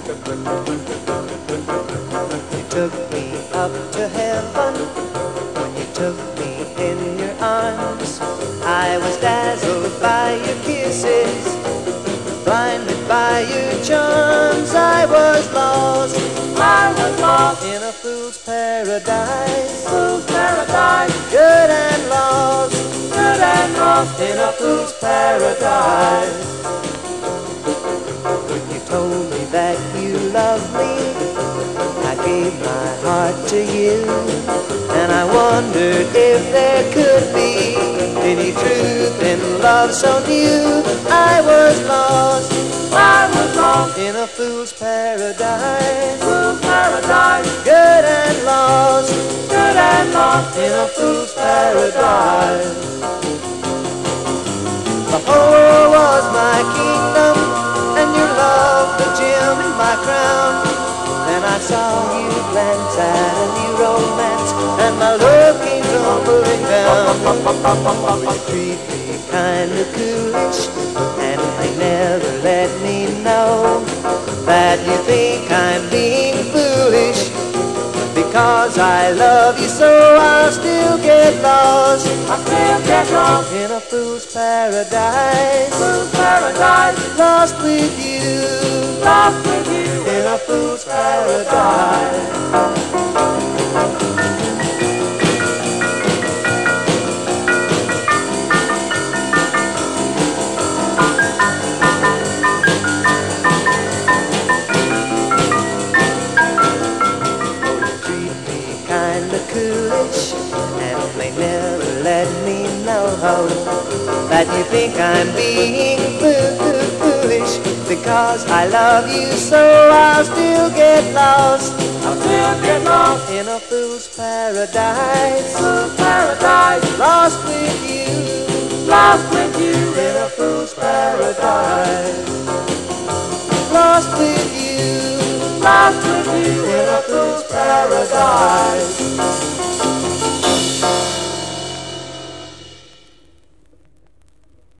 You took me up to heaven when you took me in your arms. I was dazzled by your kisses, blinded by your charms. I was lost in a fool's paradise. Fool's paradise, Good and lost good and lost in a fool's paradise. When you told me that you loved me, I gave my heart to you, and I wondered if there could be any truth in love so new. I was lost in a fool's paradise. Fool's paradise, Good and lost good and lost in a fool's paradise. The whole world was my kingdom, and your love the gem in my crown. Then I saw you glance at a new romance, and my love came tumbling down. You treat me kind of foolish, and they never let me know that you think I'm being foolish. Because I love you so, I'll still get lost. I still get lost In a fool's paradise. Fool's paradise, Lost with you. lost with you In a fool's paradise. Treat me kinda coolish, and they never let me know that you think I'm being foolish. Because I love you so, I'll still get lost. I'll still get lost In a fool's paradise. Fool's paradise, Lost with you. lost with you In a fool's paradise.